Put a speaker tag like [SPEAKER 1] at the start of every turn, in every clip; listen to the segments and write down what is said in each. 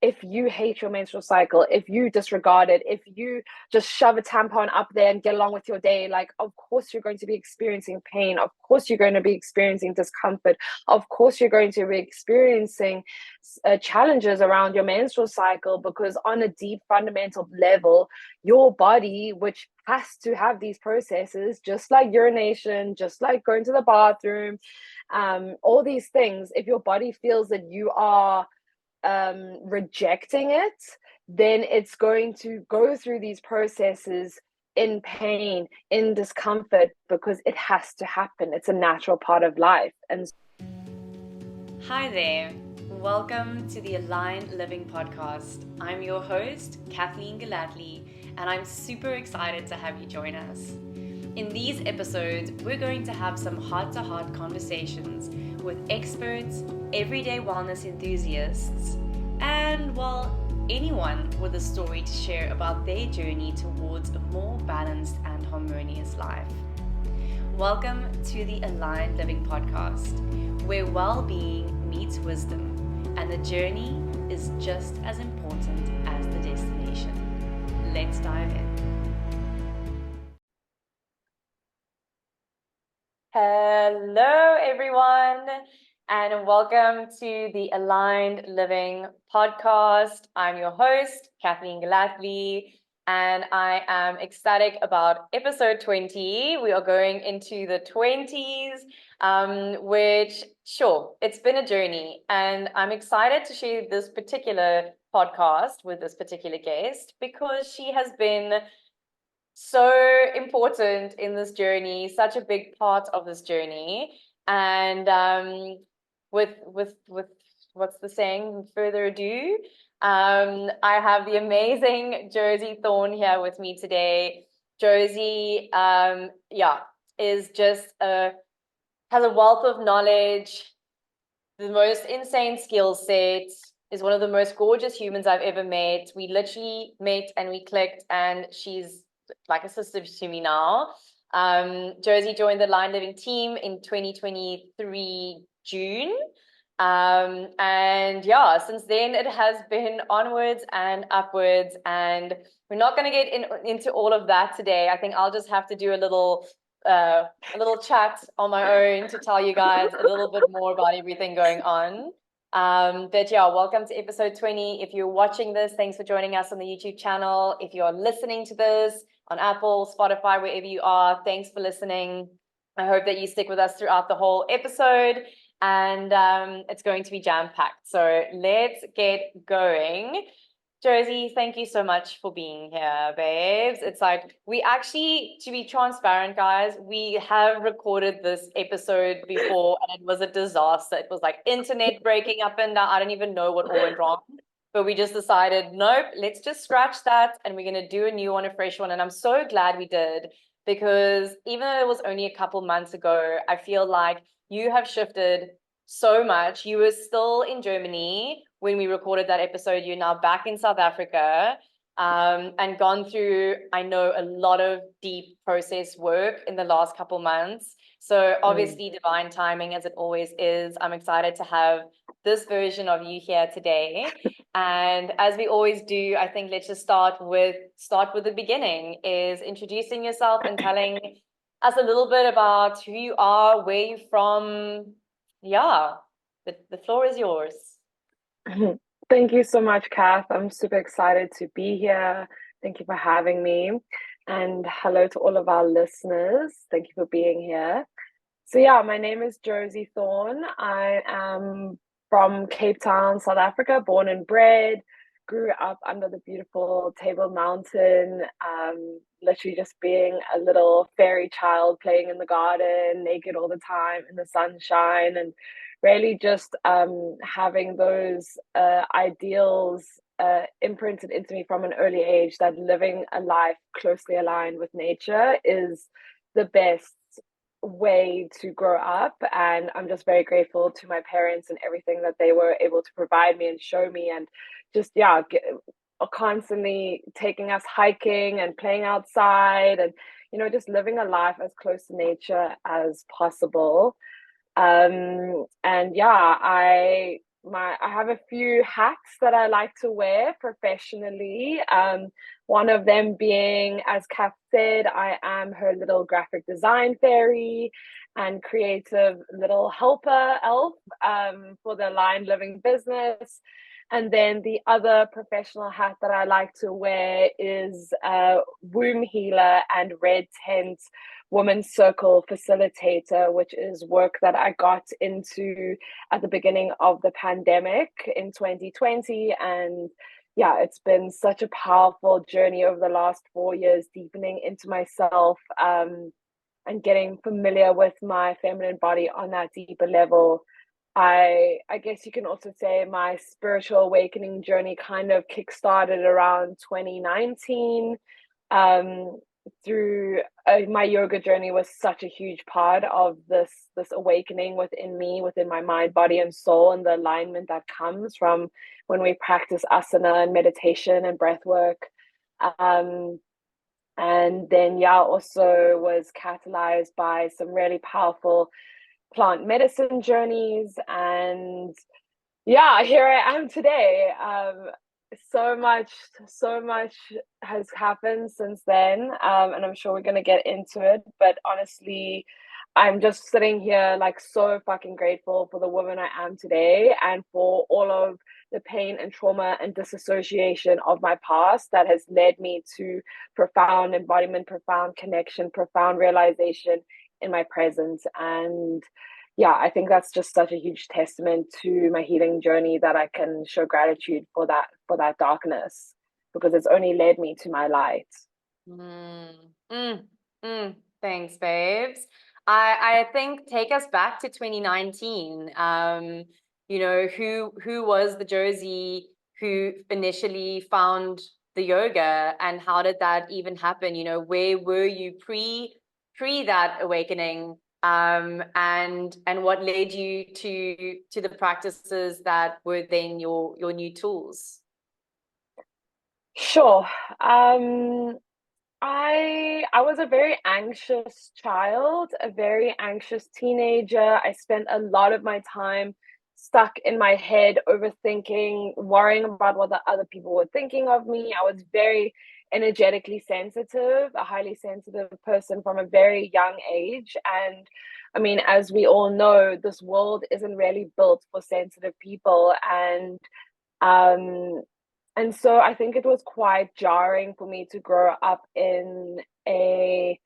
[SPEAKER 1] if you hate your menstrual cycle, if you disregard it, if you just shove a tampon up there and get along with your day, like, of course you're going to be experiencing pain. Of course you're going to be experiencing discomfort. Of course you're going to be experiencing challenges around your menstrual cycle, because on a deep fundamental level, your body, which has to have these processes, just like urination, just like going to the bathroom, all these things, if your body feels that you are rejecting it, then it's going to go through these processes in pain, in discomfort, because it has to happen. It's a natural part of life. And
[SPEAKER 2] Hi there. Welcome to the Aligned Living Podcast. I'm your host, Kathleen Galatly, and I'm super excited to have you join us. In these episodes, we're going to have some heart-to-heart conversations with experts, everyday wellness enthusiasts, and, well, anyone with a story to share about their journey towards a more balanced and harmonious life. Welcome to the Aligned Living Podcast, where well-being meets wisdom, and the journey is just as important as the destination. Let's dive in. Hello, everyone, and welcome to the Aligned Living Podcast. I'm your host, Kathleen Galatly, and I am ecstatic about episode 20. We are going into the 20s, which, sure, it's been a journey, and I'm excited to share this particular podcast with this particular guest because she has been so important in this journey, such a big part of this journey. And with what's the saying? Further ado, I have the amazing Josie Thorne here with me today. Josie, is just has a wealth of knowledge, the most insane skill set, is one of the most gorgeous humans I've ever met. We literally met and we clicked, and she's like a sister to me now. Josie joined the Line Living team in 2023 June. And yeah, since then it has been onwards and upwards, and we're not going to get into all of that today. I think I'll just have to do a little chat on my own to tell you guys a little bit more about everything going on. But yeah, welcome to episode 20. If you're watching this, thanks for joining us on the YouTube channel. If you're listening to this on Apple, Spotify, wherever you are, thanks for listening. I hope that you stick with us throughout the whole episode, and it's going to be jam-packed. So let's get going. Josie, thank you so much for being here, babes. It's like, we actually, to be transparent, guys, we have recorded this episode before and it was a disaster. It was like internet breaking up and down. I don't even know what all went wrong. But we just decided, nope, let's just scratch that and we're going to do a new one, a fresh one. And I'm so glad we did, because even though it was only a couple months ago, I feel like you have shifted so much. You were still in Germany when we recorded that episode. You're now back in South Africa, and gone through, I know, a lot of deep process work in the last couple months. So obviously divine timing, as it always is. I'm excited to have this version of you here today. And as we always do, I think let's just start with the beginning, is introducing yourself and telling us a little bit about who you are, where you're from. Yeah, the floor is yours.
[SPEAKER 1] thank you so much, Kath. I'm super excited to be here. Thank you for having me. And hello to all of our listeners. Thank you for being here. So, yeah, my name is Josie Thorne. I am from Cape Town, South Africa, born and bred. Grew up under the beautiful Table Mountain, literally just being a little fairy child playing in the garden, naked all the time in the sunshine, and really just having those ideals imprinted into me from an early age, that living a life closely aligned with nature is the best way to grow up. And I'm just very grateful to my parents and everything that they were able to provide me and show me, and just constantly taking us hiking and playing outside, and just living a life as close to nature as possible. And yeah, I I have a few hats that I like to wear professionally. One of them being, as Kath said, I am her little graphic design fairy and creative little helper elf for the Aligned Living business. And then the other professional hat that I like to wear is womb healer and red tent women's circle facilitator, which is work that I got into at the beginning of the pandemic in 2020. And yeah, it's been such a powerful journey over the last 4 years, deepening into myself and getting familiar with my feminine body on that deeper level. I guess you can also say my spiritual awakening journey kind of kickstarted around 2019. Um, through my yoga journey was such a huge part of this awakening within me, within my mind, body, and soul, and the alignment that comes from when we practice asana and meditation and breath work. Um, and then yeah, also was catalyzed by some really powerful plant medicine journeys, and yeah, here I am today. So much, so much has happened since then, and I'm sure we're gonna get into it. But honestly, I'm just sitting here like so fucking grateful for the woman I am today, and for all of the pain and trauma and disassociation of my past that has led me to profound embodiment, profound connection, profound realization in my present. And yeah, I think that's just such a huge testament to my healing journey, that I can show gratitude for that darkness, because it's only led me to my light.
[SPEAKER 2] Mm, mm, Thanks, babes. I think take us back to 2019. Who was the Josie who initially found the yoga, and how did that even happen? Where were you pre that awakening? And what led you to the practices that were then your new tools?
[SPEAKER 1] Sure. I was a very anxious child, a very anxious teenager. I spent a lot of my time stuck in my head, overthinking, worrying about what the other people were thinking of me. I was very energetically sensitive, a highly sensitive person from a very young age. And I mean, as we all know, this world isn't really built for sensitive people. Um, and so I think it was quite jarring for me to grow up a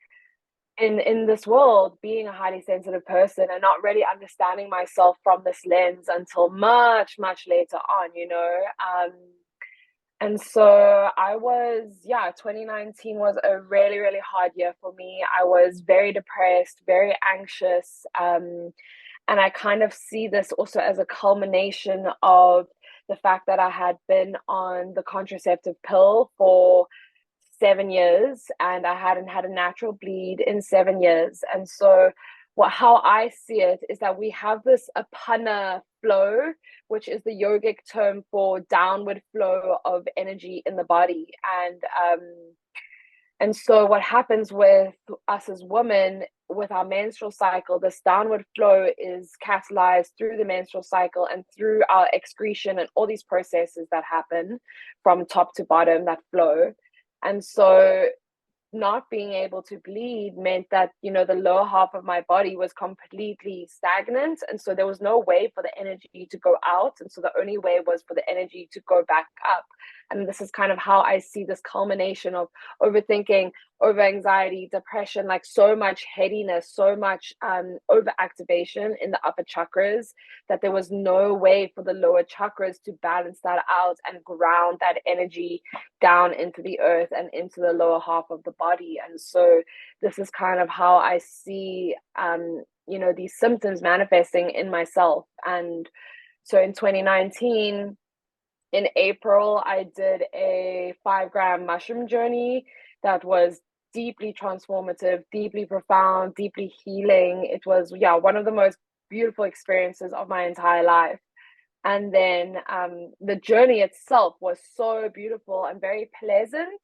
[SPEAKER 1] in this world, being a highly sensitive person and not really understanding myself from this lens until much, much later on. And so I was, yeah, 2019 was a really, really hard year for me. I was very depressed, very anxious. And I kind of see this also as a culmination of the fact that I had been on the contraceptive pill for 7 years, and I hadn't had a natural bleed in 7 years. And so how I see it is that we have this apana flow, which is the yogic term for downward flow of energy in the body. And so what happens with us as women with our menstrual cycle, this downward flow is catalyzed through the menstrual cycle and through our excretion and all these processes that happen from top to bottom, that flow. And so not being able to bleed meant that, the lower half of my body was completely stagnant. And so there was no way for the energy to go out. And so the only way was for the energy to go back up. And this is kind of how I see this culmination of overthinking, over anxiety, depression, like so much headiness, so much overactivation in the upper chakras, that there was no way for the lower chakras to balance that out and ground that energy down into the earth and into the lower half of the body. And so this is kind of how I see these symptoms manifesting in myself. And so in 2019, in April, I did a 5-gram mushroom journey that was deeply transformative, deeply profound, deeply healing. It was, yeah, one of the most beautiful experiences of my entire life. And then the journey itself was so beautiful and very pleasant,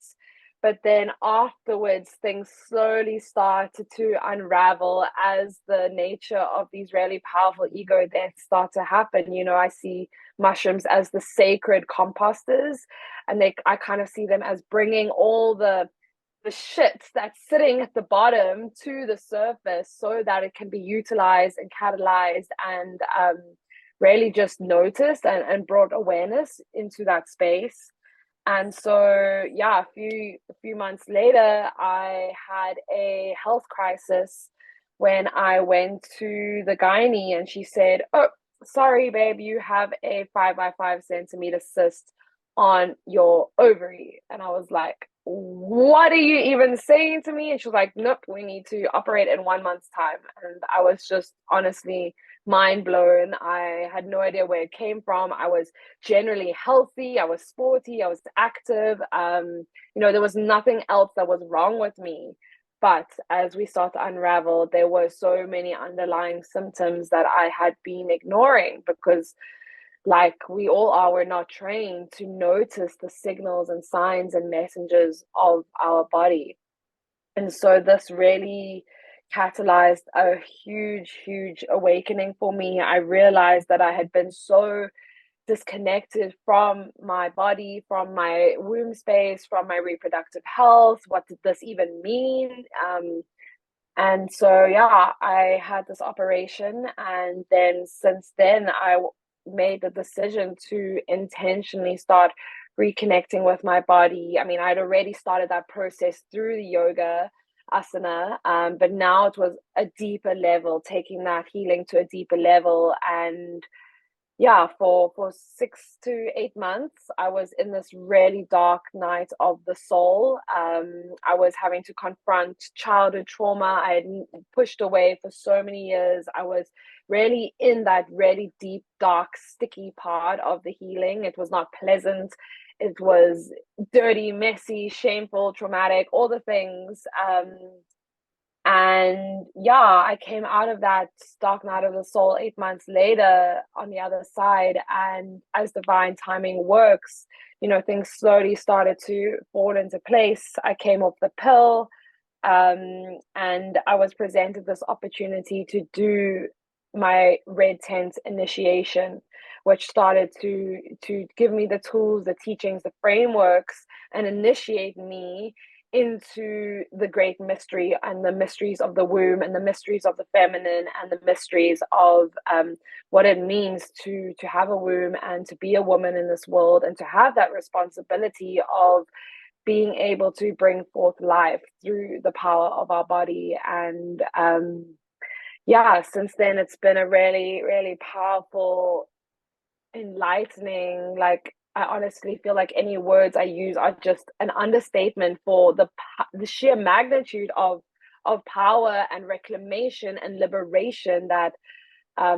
[SPEAKER 1] But then afterwards, things slowly started to unravel as the nature of these really powerful ego deaths start to happen. I see mushrooms as the sacred composters, and I kind of see them as bringing all the shit that's sitting at the bottom to the surface so that it can be utilized and catalyzed and really just noticed and brought awareness into that space. And so, yeah, a few months later, I had a health crisis when I went to the gynae, and she said, "Oh, sorry, babe, you have a 5 by 5 centimeter cyst on your ovary." And I was like, "What are you even saying to me?" And she was like, "Nope, we need to operate in 1 month's time." And I was just honestly mind blown. I had no idea where it came from. I was generally healthy, I was sporty, I was active. There was nothing else that was wrong with me. But as we start to unravel, there were so many underlying symptoms that I had been ignoring because, like we all are, we're not trained to notice the signals and signs and messengers of our body. And so this really catalyzed a huge, huge awakening for me. I realized that I had been so disconnected from my body, from my womb space, from my reproductive health. What did this even mean? And so, yeah, I had this operation. And then since then, made the decision to intentionally start reconnecting with my body. I mean, I'd already started that process through the yoga asana, but now it was a deeper level, taking that healing to a deeper level. And yeah, for 6 to 8 months, I was in this really dark night of the soul. I was having to confront childhood trauma I had pushed away for so many years. I was really in that really deep, dark, sticky part of the healing. It was not pleasant. It was dirty, messy, shameful, traumatic, all the things. And yeah, I came out of that dark night of the soul 8 months later on the other side. And as divine timing works, things slowly started to fall into place. I came off the pill, and I was presented this opportunity to do my red tent initiation, which started to give me the tools, the teachings, the frameworks, and initiate me into the great mystery and the mysteries of the womb and the mysteries of the feminine and the mysteries of what it means to have a womb and to be a woman in this world and to have that responsibility of being able to bring forth life through the power of our body. And yeah, since then it's been a really, really powerful, enlightening, like I honestly feel like any words I use are just an understatement for the sheer magnitude of power and reclamation and liberation that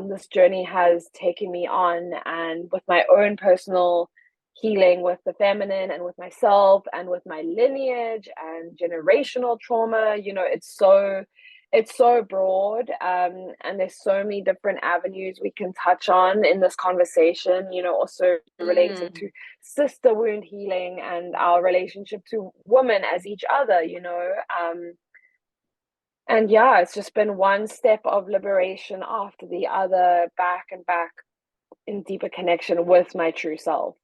[SPEAKER 1] this journey has taken me on. And with my own personal healing with the feminine and with myself and with my lineage and generational trauma, it's so broad, and there's so many different avenues we can touch on in this conversation, also relating
[SPEAKER 2] Mm.
[SPEAKER 1] to sister wound healing and our relationship to women as each other. And yeah, it's just been one step of liberation after the other, back and back in deeper connection with my true self.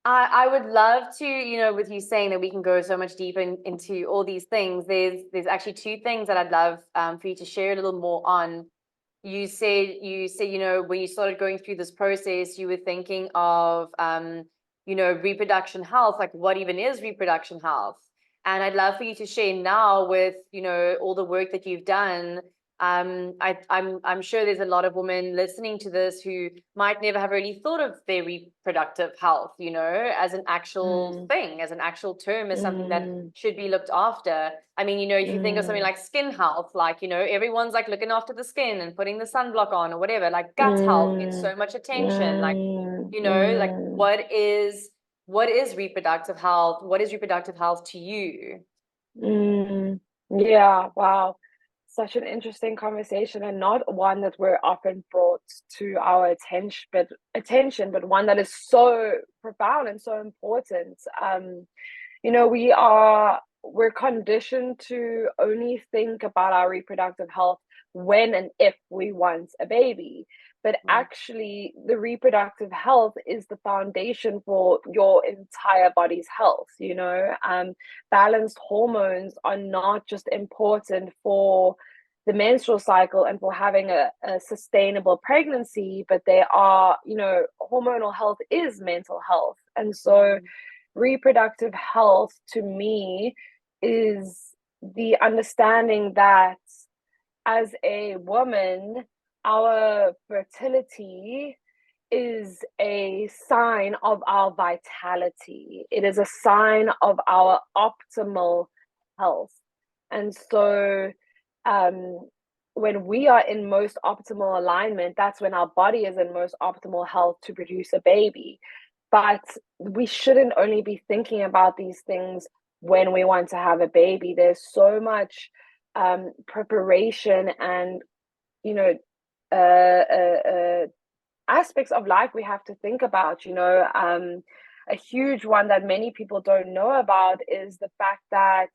[SPEAKER 2] I would love to, with you saying that we can go so much deeper into all these things. There's actually two things that I'd love for you to share a little more on. You said, when you started going through this process, you were thinking of reproduction health, like what even is reproduction health? And I'd love for you to share now with, all the work that you've done. I'm sure there's a lot of women listening to this who might never have really thought of their reproductive health, as an actual
[SPEAKER 1] Mm,
[SPEAKER 2] thing, as an actual term, as something that
[SPEAKER 1] mm,
[SPEAKER 2] should be looked after. I mean, if you think of something
[SPEAKER 1] mm,
[SPEAKER 2] like skin health, like, everyone's like looking after the skin and putting the sunblock on or whatever, like gut health gets
[SPEAKER 1] mm,
[SPEAKER 2] so much attention. Like,
[SPEAKER 1] mm,
[SPEAKER 2] like
[SPEAKER 1] mm,
[SPEAKER 2] what is reproductive health? What is reproductive health to you?
[SPEAKER 1] mm. Yeah, wow. Such an interesting conversation, and not one that we're often brought to our attention, but one that is so profound and so important. we're conditioned to only think about our reproductive health when and if we want a baby. But actually, the reproductive health is the foundation for your entire body's health. Balanced hormones are not just important for the menstrual cycle and for having a sustainable pregnancy, but they are, hormonal health is mental health. And so, reproductive health to me is the understanding that as a woman, our fertility is a sign of our vitality. It is a sign of our optimal health. And so, um, when we are in most optimal alignment, that's when our body is in most optimal health to produce a baby. But we shouldn't only be thinking about these things when we want to have a baby. There's so much preparation and, you know, uh, uh, uh, aspects of life we have to think about. A huge one that many people don't know about is the fact that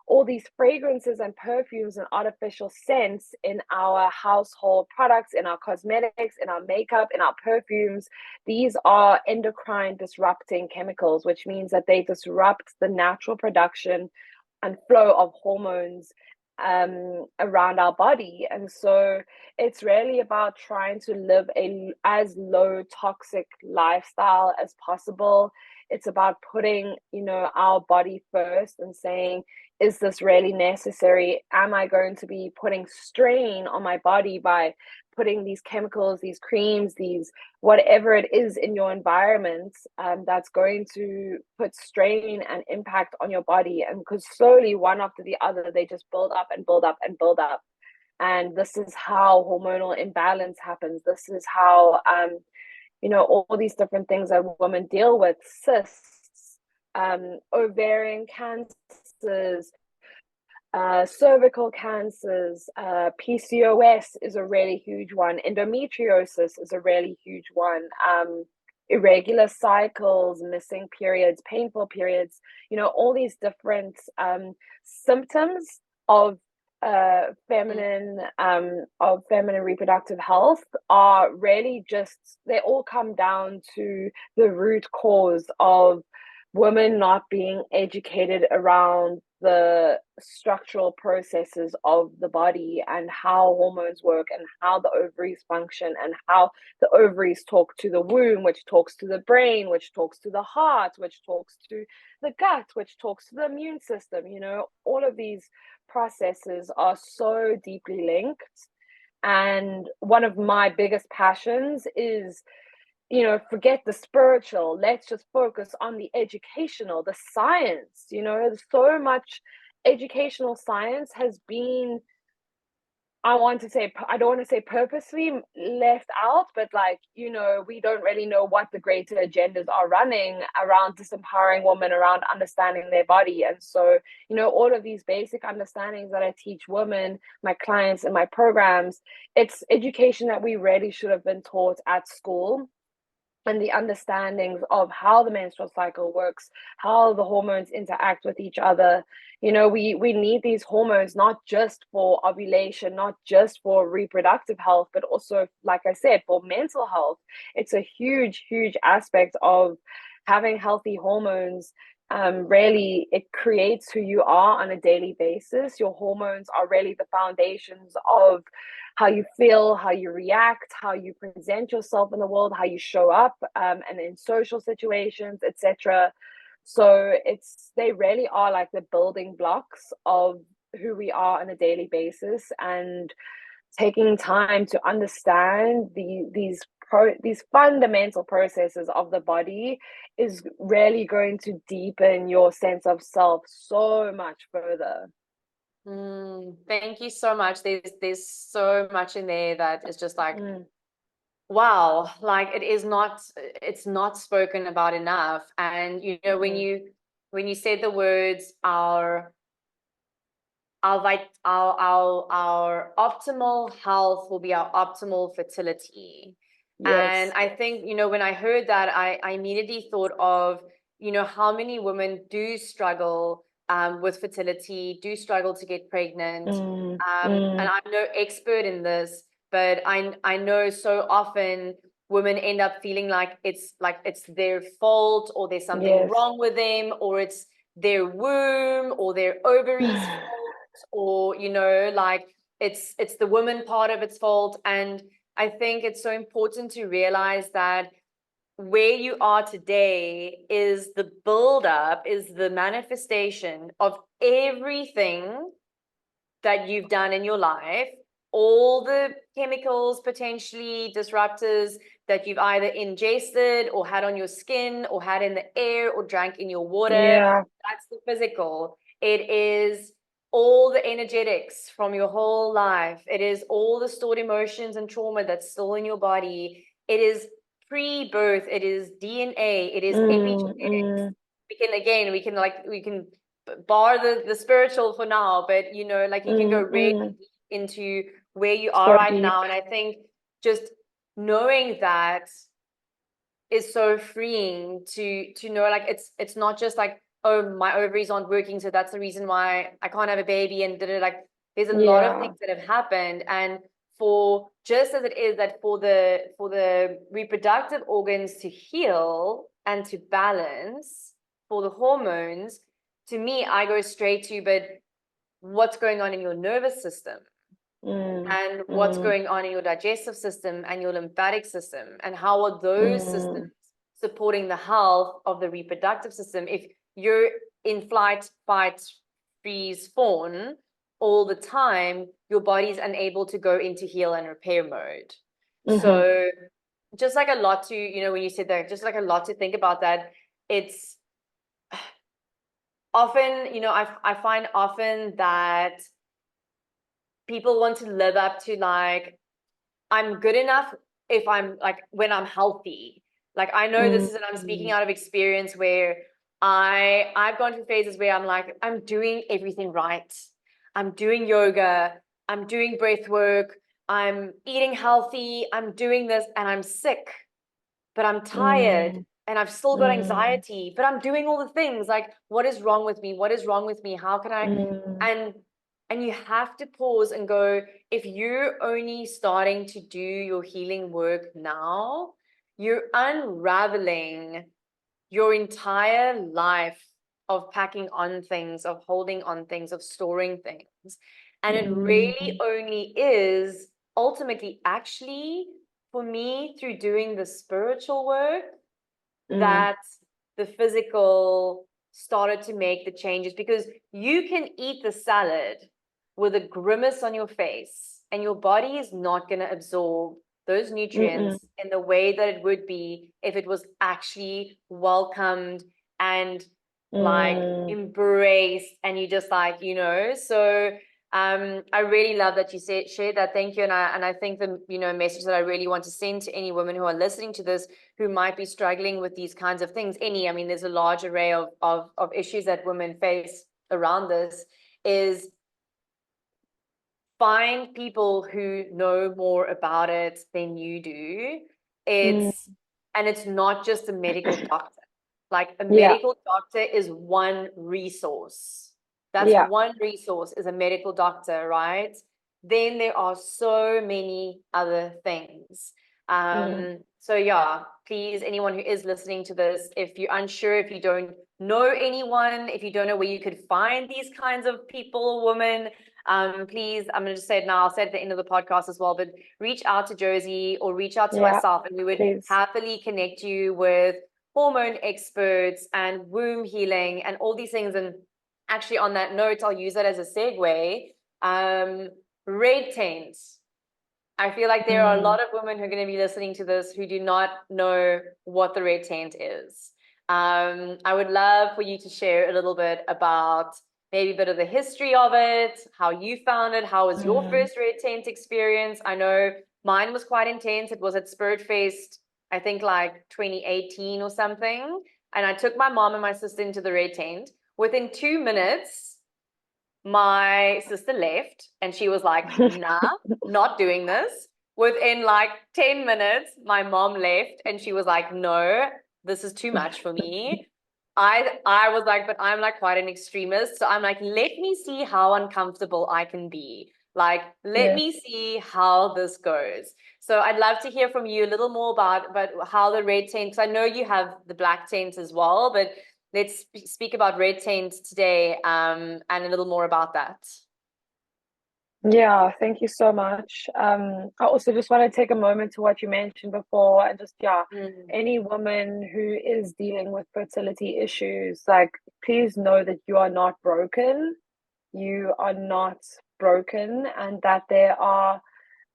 [SPEAKER 1] all these fragrances and perfumes and artificial scents in our household products, in our cosmetics, in our makeup, in our perfumes, these are endocrine disrupting chemicals, which means that they disrupt the natural production and flow of hormones around our body. And so it's really about trying to live a as low toxic lifestyle as possible. It's about putting, our body first and saying, is this really necessary? Am I going to be putting strain on my body by putting these chemicals, these creams, these whatever it is in your environment, that's going to put strain and impact on your body? And because slowly, one after the other, they just build up and build up and build up. And this is how hormonal imbalance happens. This is how, all these different things that women deal with, cysts, ovarian cancers, cervical cancers, PCOS is a really huge one. Endometriosis is a really huge one. Irregular cycles, missing periods, painful periods, all these different symptoms of feminine reproductive health are really just, they all come down to the root cause of women not being educated around the structural processes of the body and how hormones work and how the ovaries function and how the ovaries talk to the womb, which talks to the brain, which talks to the heart, which talks to the gut, which talks to the immune system. All of these processes are so deeply linked. And one of my biggest passions is, forget the spiritual. Let's just focus on the educational, the science. So much educational science has been, I don't want to say purposely left out, but we don't really know what the greater agendas are running around disempowering women, around understanding their body. And so, all of these basic understandings that I teach women, my clients, in my programs, it's education that we really should have been taught at school, and the understandings of how the menstrual cycle works, how the hormones interact with each other. We need these hormones not just for ovulation, not just for reproductive health, but also, like I said, for mental health. It's a huge, huge aspect of having healthy hormones. Really, it creates who you are on a daily basis. Your hormones are really the foundations of how you feel, how you react, how you present yourself in the world, how you show up, and in social situations, etc. So they really are like the building blocks of who we are on a daily basis. And taking time to understand these fundamental processes of the body is really going to deepen your sense of self so much further.
[SPEAKER 2] Thank you so much. There's so much in there that is just like, wow, like it's not spoken about enough. And when you said the words, our optimal health will be our optimal fertility. Yes. And I think, when I heard that, I immediately thought of you know, how many women do struggle with fertility, do struggle to get pregnant. And I'm no expert in this, but I know so often women end up feeling like it's their fault, or there's something
[SPEAKER 1] Yes.
[SPEAKER 2] wrong with them, or it's their womb or their ovaries fault, or you know, like it's the woman part of its fault. And I think it's so important to realize that where you are today is the buildup, is the manifestation of everything that you've done in your life, all the chemicals, potentially disruptors that you've either ingested or had on your skin or had in the air or drank in your water.
[SPEAKER 1] Yeah.
[SPEAKER 2] That's the physical. It is all the energetics from your whole life. It is all the stored emotions and trauma that's still in your body. It is pre-birth. It is DNA. It is epigenetics. We can bar the spiritual for now, but you know, like you can go really deep into where you are
[SPEAKER 1] So
[SPEAKER 2] right
[SPEAKER 1] deep.
[SPEAKER 2] now. And I think just knowing that is so freeing to know, like it's not just like, oh, my ovaries aren't working, so that's the reason why I can't have a baby, and like there's a lot of
[SPEAKER 1] Yeah.
[SPEAKER 2] things that have happened. And for just as it is that for the reproductive organs to heal and to balance, for the hormones, to me, I go straight to, but what's going on in your nervous system,
[SPEAKER 1] Mm,
[SPEAKER 2] and what's
[SPEAKER 1] mm,
[SPEAKER 2] going on in your digestive system and your lymphatic system, and how are those
[SPEAKER 1] mm,
[SPEAKER 2] systems supporting the health of the reproductive system. If you're in flight, fight, freeze, fawn all the time, your body's unable to go into heal and repair mode.
[SPEAKER 1] mm-hmm.
[SPEAKER 2] So just like a lot to, you know, when you said that, just like a lot to think about, that it's often, you know, I find often that people want to live up to, like, I'm good enough if I'm like, when I'm healthy. Like, I know this is, and I'm speaking
[SPEAKER 1] Mm,
[SPEAKER 2] out of experience, where I've gone through phases where I'm like, I'm doing everything right. I'm doing yoga, I'm doing breath work, I'm eating healthy, I'm doing this, and I'm sick, but I'm tired,
[SPEAKER 1] mm,
[SPEAKER 2] and I've still got
[SPEAKER 1] mm,
[SPEAKER 2] anxiety, but I'm doing all the things. Like, what is wrong with me? What is wrong with me? How can I?
[SPEAKER 1] mm,
[SPEAKER 2] And and you have to pause and go, if you're only starting to do your healing work now, you're unraveling your entire life of packing on things, of holding on things, of storing things. And it really
[SPEAKER 1] mm,
[SPEAKER 2] only is ultimately, actually, for me, through doing the spiritual work,
[SPEAKER 1] mm,
[SPEAKER 2] that the physical started to make the changes. Because you can eat the salad with a grimace on your face, and your body is not going to absorb those
[SPEAKER 1] mm,
[SPEAKER 2] nutrients in the way that it would be if it was actually welcomed and like
[SPEAKER 1] mm.
[SPEAKER 2] embraced, and you just, like, you know. So I really love that you shared that. Thank you. And I think the, you know, message that I really want to send to any women who are listening to this, who might be struggling with these kinds of things, I mean, there's a large array of issues that women face around this, is find people who know more about it than you do.
[SPEAKER 1] Mm.
[SPEAKER 2] And it's not just a medical doctor. Like, a
[SPEAKER 1] Yeah.
[SPEAKER 2] medical doctor is one resource. That's
[SPEAKER 1] Yeah.
[SPEAKER 2] one resource, is a medical doctor, right? Then there are so many other things.
[SPEAKER 1] Mm.
[SPEAKER 2] So yeah, please, anyone who is listening to this, if you're unsure, if you don't know anyone, if you don't know where you could find these kinds of people, women, please, I'm going to just say it now, I'll say it at the end of the podcast as well, but reach out to Josie or reach out to
[SPEAKER 1] Yeah.
[SPEAKER 2] myself, and we would
[SPEAKER 1] Please.
[SPEAKER 2] happily connect you with hormone experts and womb healing and all these things. And actually, on that note, I'll use that as a segue. Red taints. I feel like there are a
[SPEAKER 1] Mm.
[SPEAKER 2] lot of women who are going to be listening to this who do not know what the red taint is. I would love for you to share a little bit about maybe a bit of the history of it, how you found it, how was your
[SPEAKER 1] Mm.
[SPEAKER 2] first red taint experience? I know mine was quite intense. It was at Spirit Fest, I think like 2018 or something. And I took my mom and my sister into the red tent. Within 2 minutes, my sister left, and she was like, nah, not doing this. Within like 10 minutes, my mom left, and she was like, no, this is too much for me. I was like, but I'm like quite an extremist. So I'm like, let me see how uncomfortable I can be. Like, let
[SPEAKER 1] Yeah.
[SPEAKER 2] me see how this goes. So I'd love to hear from you a little more about how the red tent, because I know you have the black tent as well, but let's speak about red tent today, and a little more about that.
[SPEAKER 1] Yeah, thank you so much. I also just want to take a moment to what you mentioned before and just, yeah,
[SPEAKER 2] Mm.
[SPEAKER 1] any woman who is dealing with fertility issues, like, please know that you are not broken. You are not broken, and that there are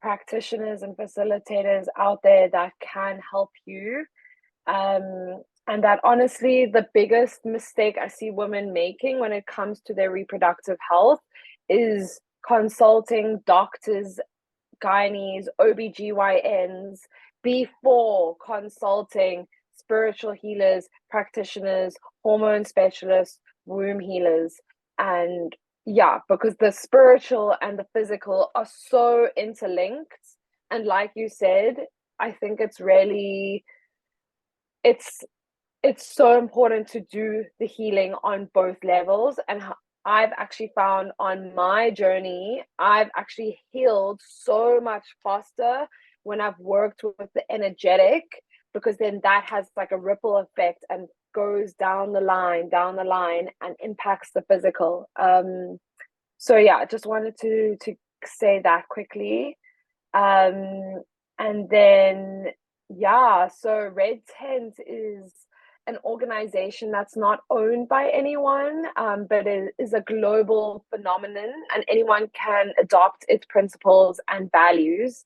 [SPEAKER 1] practitioners and facilitators out there that can help you. And that honestly, the biggest mistake I see women making when it comes to their reproductive health is consulting doctors, gynaes, OBGYNs before consulting spiritual healers, practitioners, hormone specialists, womb healers. And yeah, because the spiritual and the physical are so interlinked. And like you said, I think it's it's so important to do the healing on both levels. And I've actually found on my journey, I've actually healed so much faster when I've worked with the energetic, because then that has like a ripple effect and goes down the line and impacts the physical. So yeah, I just wanted to say that quickly. Um, and then, yeah, so Red Tent is an organization that's not owned by anyone, but it is a global phenomenon, and anyone can adopt its principles and values.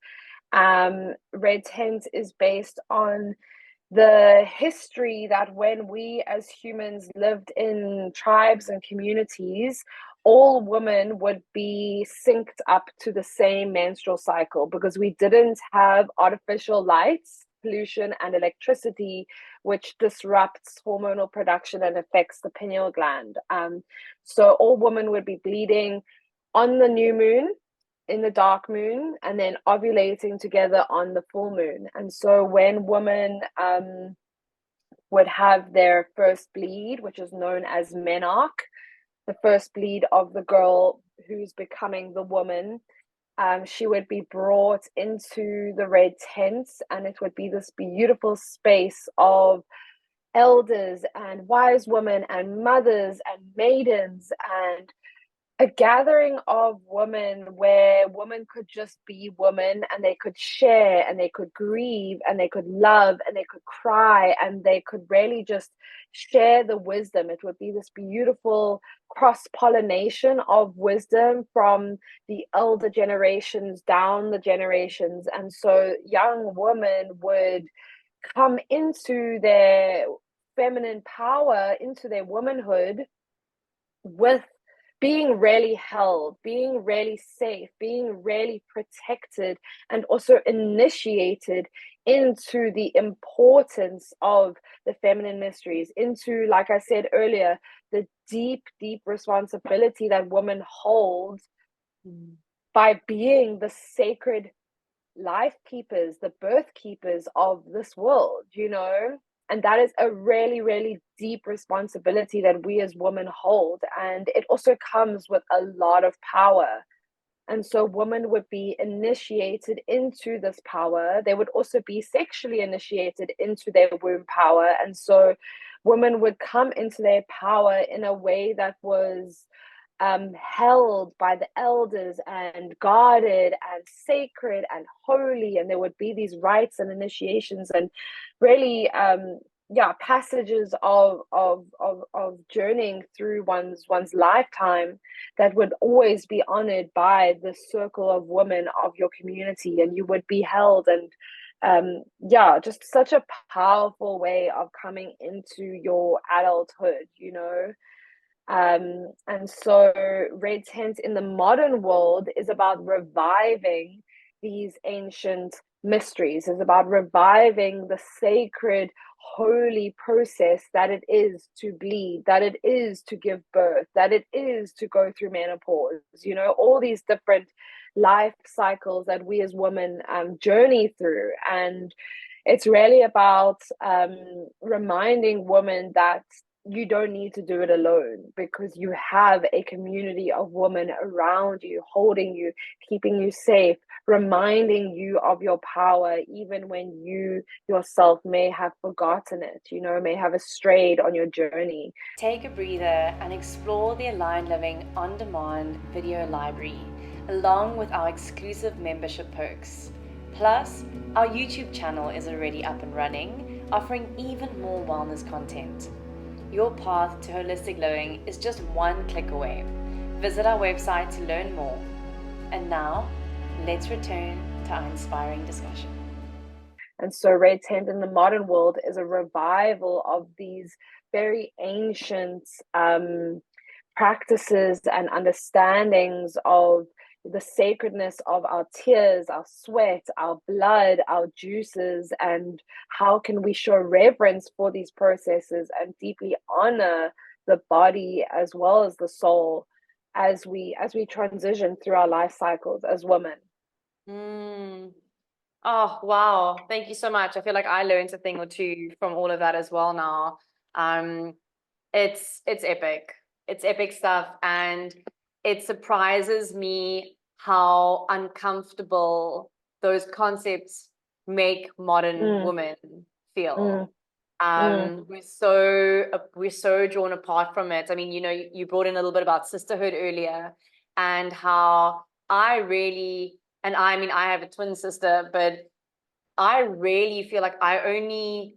[SPEAKER 1] Red Tent is based on the history that when we as humans lived in tribes and communities, all women would be synced up to the same menstrual cycle because we didn't have artificial lights, pollution, and electricity, which disrupts hormonal production and affects the pineal gland. So all women would be bleeding on the new moon, in the dark moon, and then ovulating together on the full moon. And so when women would have their first bleed, which is known as menarche, the first bleed of the girl who's becoming the woman, she would be brought into the red tents, and it would be this beautiful space of elders and wise women and mothers and maidens, and a gathering of women where women could just be women, and they could share and they could grieve and they could love and they could cry and they could really just share the wisdom. It would be this beautiful cross pollination of wisdom from the elder generations down the generations. And so young women would come into their feminine power, into their womanhood, with being really held, being really safe, being really protected, and also initiated into the importance of the feminine mysteries, into, like I said earlier, the deep, deep responsibility that women hold by being the sacred life keepers, the birth keepers of this world, you know? And that is a really, really deep responsibility that we as women hold. And it also comes with a lot of power. And so women would be initiated into this power. They would also be sexually initiated into their womb power. And so women would come into their power in a way that was held by the elders and guarded and sacred and holy. And there would be these rites and initiations and really, yeah, passages of journeying through one's lifetime that would always be honored by the circle of women of your community, and you would be held. And yeah, just such a powerful way of coming into your adulthood, you know. And so Red Tent in the modern world is about reviving these ancient mysteries, is about reviving the sacred, holy process that it is to bleed, that it is to give birth, that it is to go through menopause, you know, all these different life cycles that we as women journey through. And it's really about reminding women that you don't need to do it alone, because you have a community of women around you, holding you, keeping you safe, reminding you of your power, even when you yourself may have forgotten it, may have strayed on your journey.
[SPEAKER 2] Take a breather and explore the Aligned Living On Demand video library, along with our exclusive membership perks. Plus, our YouTube channel is already up and running, offering even more wellness content. Your path to holistic living is just one click away. Visit our website to learn more. And now, let's return to our inspiring discussion.
[SPEAKER 1] And so red tent in the modern world is a revival of these very ancient practices and understandings of the sacredness of our tears, our sweat, our blood, our juices, and how can we show reverence for these processes and deeply honor the body as well as the soul as we transition through our life cycles as women.
[SPEAKER 2] Oh, wow. Thank you so much. I feel like I learned a thing or two from all of that as well now. It's epic. It's epic stuff. And it surprises me how uncomfortable those concepts make modern women feel. We're so drawn apart from it. I mean, you brought in a little bit about sisterhood earlier, and how and I mean, I have a twin sister, but I really feel like I only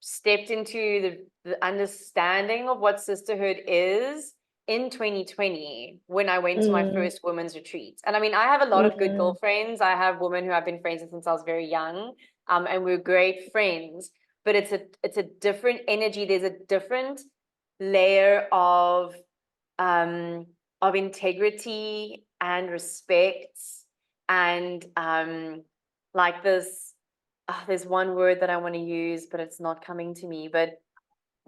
[SPEAKER 2] stepped into the understanding of what sisterhood is in 2020 when I went to my first women's retreat. And I mean, I have a lot of good girlfriends. I have women who I've been friends with since I was very young, and we're great friends. But it's a different energy. There's a different layer of integrity and respect, and like this. There's one word that I want to use, but it's not coming to me. But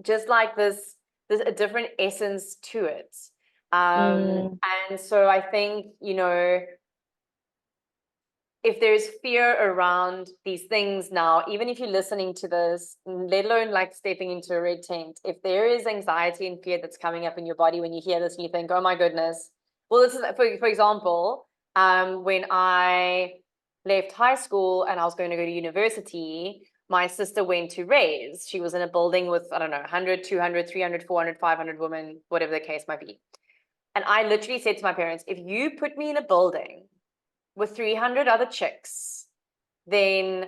[SPEAKER 2] just like this, there's a different essence to it. And so I think, if there's fear around these things now, even if you're listening to this, let alone like stepping into a red tent, if there is anxiety and fear that's coming up in your body when you hear this and you think, oh my goodness. Well, this is, for example, when I left high school and I was going to go to university, my sister went to raise. She was in a building with, I don't know, 100, 200, 300, 400, 500 women, whatever the case might be. And I literally said to my parents, if you put me in a building with 300 other chicks, then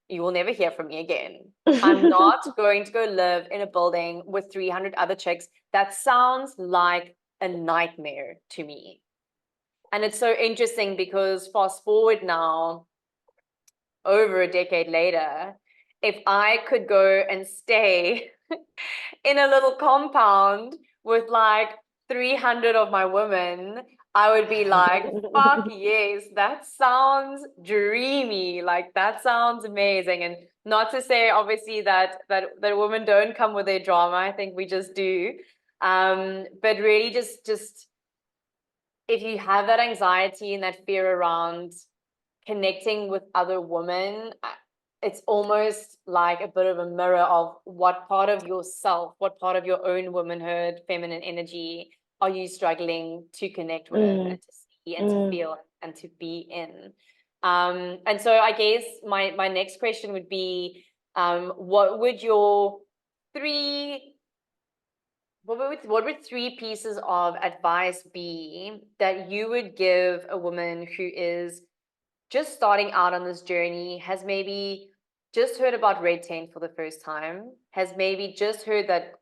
[SPEAKER 2] you will never hear from me again. I'm not going to go live in a building with 300 other chicks. That sounds like a nightmare to me. And it's so interesting because fast forward now, over a decade later, if I could go and stay in a little compound with like 300 of my women, I would be like, fuck yes, that sounds dreamy. Like that sounds amazing. And not to say obviously that women don't come with their drama. I think we just do. But really just if you have that anxiety and that fear around connecting with other women, it's almost like a bit of a mirror of what part of yourself, what part of your own womanhood, feminine energy are you struggling to connect with and to see and to feel and to be in. And so I guess my next question would be, what would three pieces of advice be that you would give a woman who is just starting out on this journey, has maybe just heard about red tent for the first time, has maybe just heard that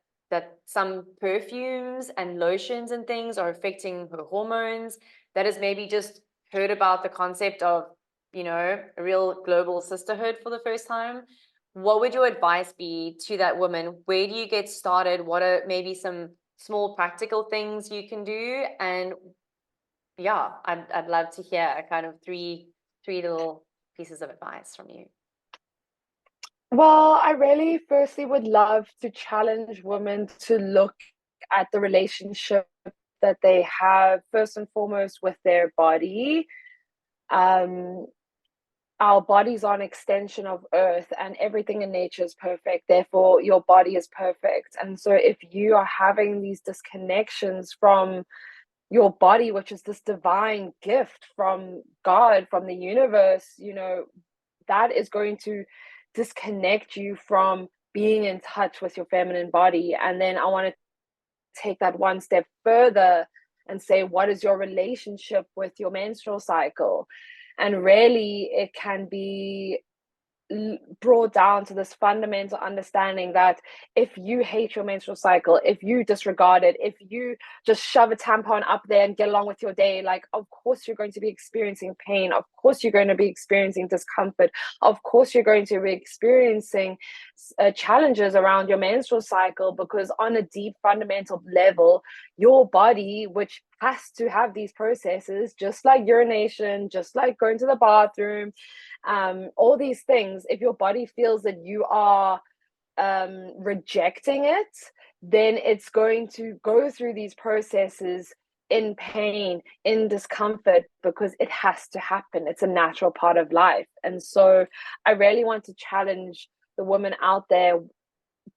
[SPEAKER 2] some perfumes and lotions and things are affecting her hormones, that has maybe just heard about the concept of, a real global sisterhood for the first time? What would your advice be to that woman? Where do you get started? What are maybe some small practical things you can do? And yeah, I'd love to hear kind of three little pieces of advice from you.
[SPEAKER 1] Well, I really firstly would love to challenge women to look at the relationship that they have first and foremost with their body. our bodies are an extension of earth, and everything in nature is perfect, therefore your body is perfect. And so if you are having these disconnections from your body, which is this divine gift from God, from the universe, that is going to disconnect you from being in touch with your feminine body. And then I want to take that one step further and say, what is your relationship with your menstrual cycle? And really, it can be brought down to this fundamental understanding that if you hate your menstrual cycle, if you disregard it, if you just shove a tampon up there and get along with your day, like, of course you're going to be experiencing pain, of course you're going to be experiencing discomfort, of course you're going to be experiencing challenges around your menstrual cycle, because on a deep fundamental level, your body, which has to have these processes, just like urination, just like going to the bathroom, all these things, if your body feels that you are rejecting it, then it's going to go through these processes in pain, in discomfort, because it has to happen. It's a natural part of life. And so I really want to challenge the women out there.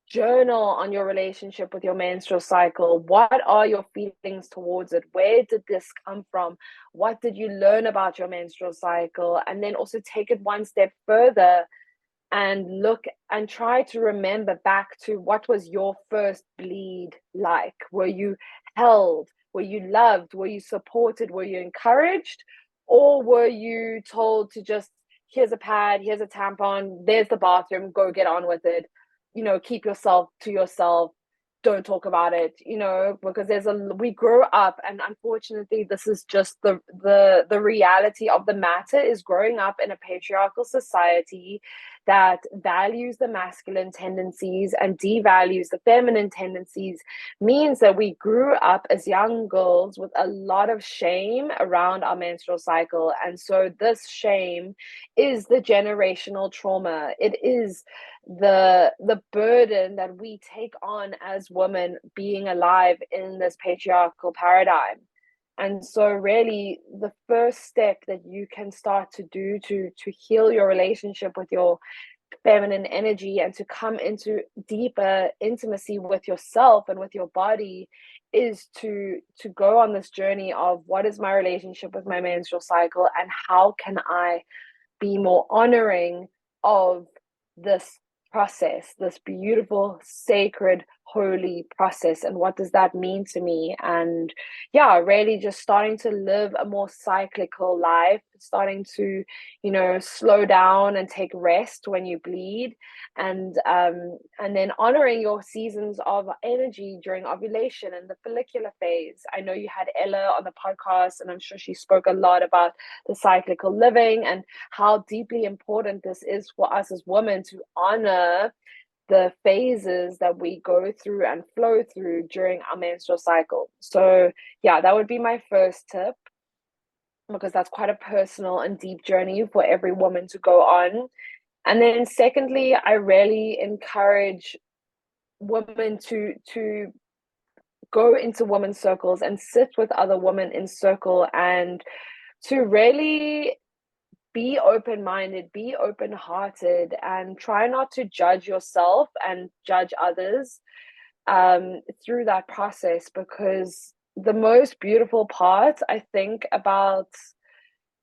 [SPEAKER 1] Journal on your relationship with your menstrual cycle. What are your feelings towards it? Where did this come from? What did you learn about your menstrual cycle? And then also take it one step further and look and try to remember back to what was your first bleed like. Were you held? Were you loved? Were you supported? Were you encouraged? Or were you told to just, here's a pad, here's a tampon, there's the bathroom, go get on with it? Keep yourself to yourself, don't talk about it, because we grow up, and unfortunately this is just the reality of the matter, is growing up in a patriarchal society that values the masculine tendencies and devalues the feminine tendencies, means that we grew up as young girls with a lot of shame around our menstrual cycle. And so this shame is the generational trauma. It is the burden that we take on as women being alive in this patriarchal paradigm. And so really the first step that you can start to do to heal your relationship with your feminine energy and to come into deeper intimacy with yourself and with your body is to go on this journey of, what is my relationship with my menstrual cycle, and how can I be more honoring of this process, this beautiful, sacred, holy process, and what does that mean to me? And yeah, really just starting to live a more cyclical life, starting to, slow down and take rest when you bleed, and then honoring your seasons of energy during ovulation and the follicular phase. I know you had Ella on the podcast, and I'm sure she spoke a lot about the cyclical living and how deeply important this is for us as women to honor the phases that we go through and flow through during our menstrual cycle. So yeah, that would be my first tip, because that's quite a personal and deep journey for every woman to go on. And then secondly, I really encourage women to go into women's circles and sit with other women in circle, and to really be open-minded, be open-hearted, and try not to judge yourself and judge others through that process. Because the most beautiful part, I think, about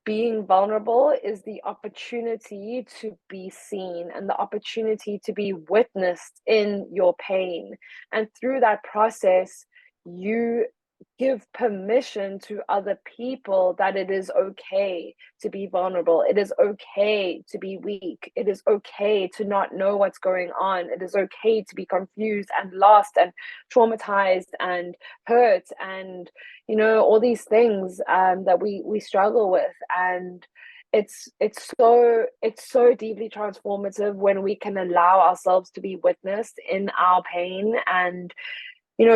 [SPEAKER 1] being vulnerable is the opportunity to be seen and the opportunity to be witnessed in your pain. And through that process, you give permission to other people that it is okay to be vulnerable. It is okay to be weak. It is okay to not know what's going on. It is okay to be confused and lost and traumatized and hurt, and all these things that we struggle with. And it's so deeply transformative when we can allow ourselves to be witnessed in our pain. And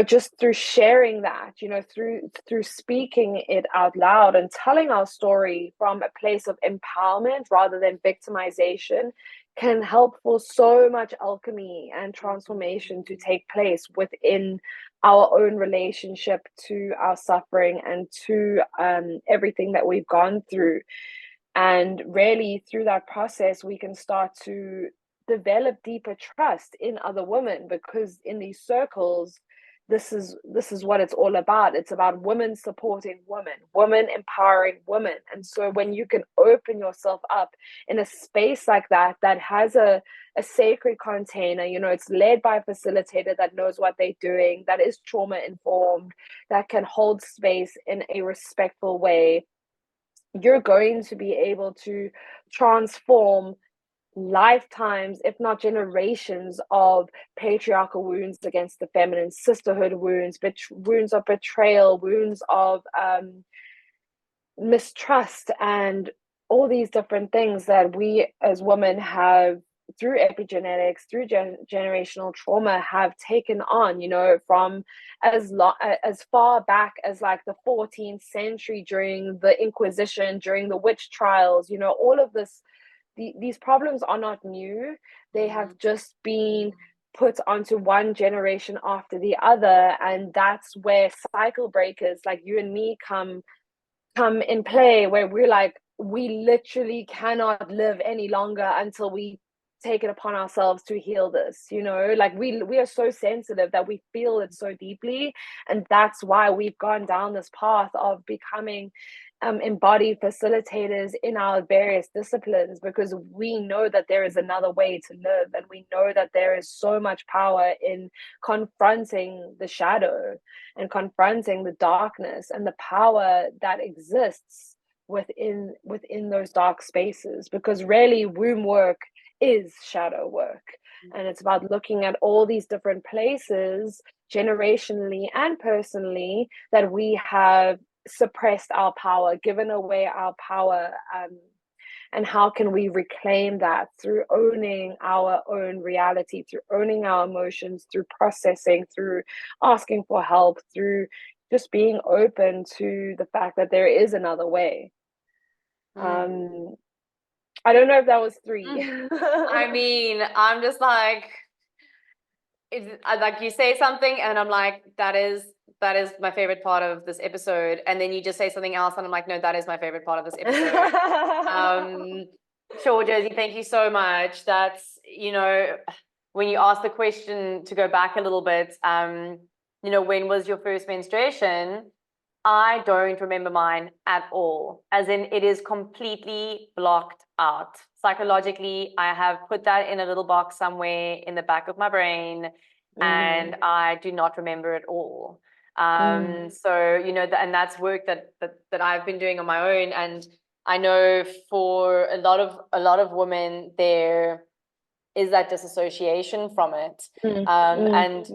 [SPEAKER 1] just through sharing that, through speaking it out loud and telling our story from a place of empowerment rather than victimization, can help for so much alchemy and transformation to take place within our own relationship to our suffering and to everything that we've gone through. And really, through that process, we can start to develop deeper trust in other women, because in these circles, this is what it's all about. It's about women supporting women, women empowering women. And so when you can open yourself up in a space like that, that has a sacred container, it's led by a facilitator that knows what they're doing, that is trauma informed, that can hold space in a respectful way, you're going to be able to transform lifetimes, if not generations, of patriarchal wounds against the feminine, sisterhood wounds, wounds of betrayal, wounds of mistrust, and all these different things that we as women have, through epigenetics, through generational trauma, have taken on, from as far back as like the 14th century, during the Inquisition, during the witch trials. All of this, these problems are not new. They have just been put onto one generation after the other, and that's where cycle breakers like you and me come in play, where we're like, we literally cannot live any longer until we take it upon ourselves to heal this. Like we are so sensitive that we feel it so deeply, and that's why we've gone down this path of becoming embodied facilitators in our various disciplines, because we know that there is another way to live, and we know that there is so much power in confronting the shadow and confronting the darkness and the power that exists within those dark spaces. Because really, womb work is shadow work, and it's about looking at all these different places, generationally and personally, that we have suppressed our power, given away our power, and how can we reclaim that through owning our own reality, through owning our emotions, through processing, through asking for help, through just being open to the fact that there is another way. I don't know if that was three.
[SPEAKER 2] I mean, I'm just like, like you say something and I'm like, that is my favorite part of this episode, and then you just say something else and I'm like, no, that is my favorite part of this episode. Sure, Josie, thank you so much. That's, when you ask the question, to go back a little bit, when was your first menstruation? I don't remember mine at all. As in, it is completely blocked out. Psychologically, I have put that in a little box somewhere in the back of my brain, and I do not remember it all. So, and that's work that I've been doing on my own. And I know for a lot of women, there is that disassociation from it. And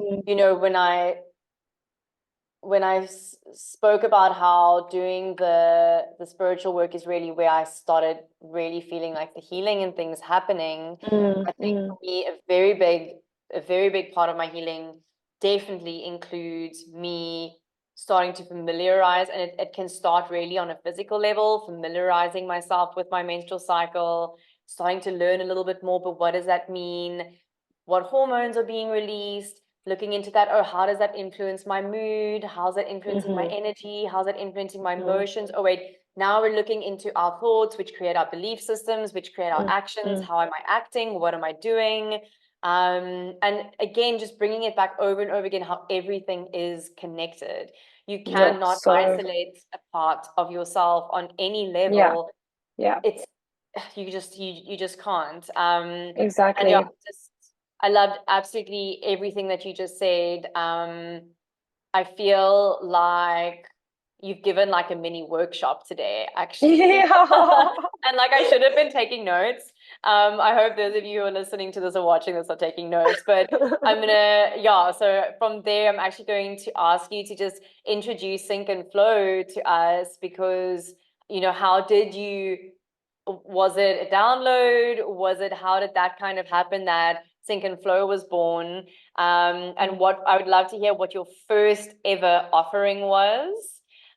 [SPEAKER 2] when I spoke about how doing the spiritual work is really where I started really feeling like the healing and things happening, I think for me, a very big part of my healing definitely includes me starting to familiarize, and it can start really on a physical level, familiarizing myself with my menstrual cycle, starting to learn a little bit more, but what does that mean? What hormones are being released? Looking into that, how does that influence my mood? How's that influencing my energy? How's that influencing my emotions? Oh, wait, now we're looking into our thoughts, which create our belief systems, which create our actions. How am I acting? What am I doing? And again, just bringing it back over and over again, how everything is connected. You cannot isolate a part of yourself on any level.
[SPEAKER 1] Yeah.
[SPEAKER 2] It's you just can't.
[SPEAKER 1] Exactly.
[SPEAKER 2] And I loved absolutely everything that you just said. I feel like you've given like a mini workshop today, actually.
[SPEAKER 1] Yeah.
[SPEAKER 2] And like, I should have been taking notes. I hope those of you who are listening to this or watching this are taking notes, but so from there, I'm actually going to ask you to just introduce Sync and Flow to us, because, was it a download? How did that kind of happen, that Sync and Flow was born? And what I would love to hear what your first ever offering was,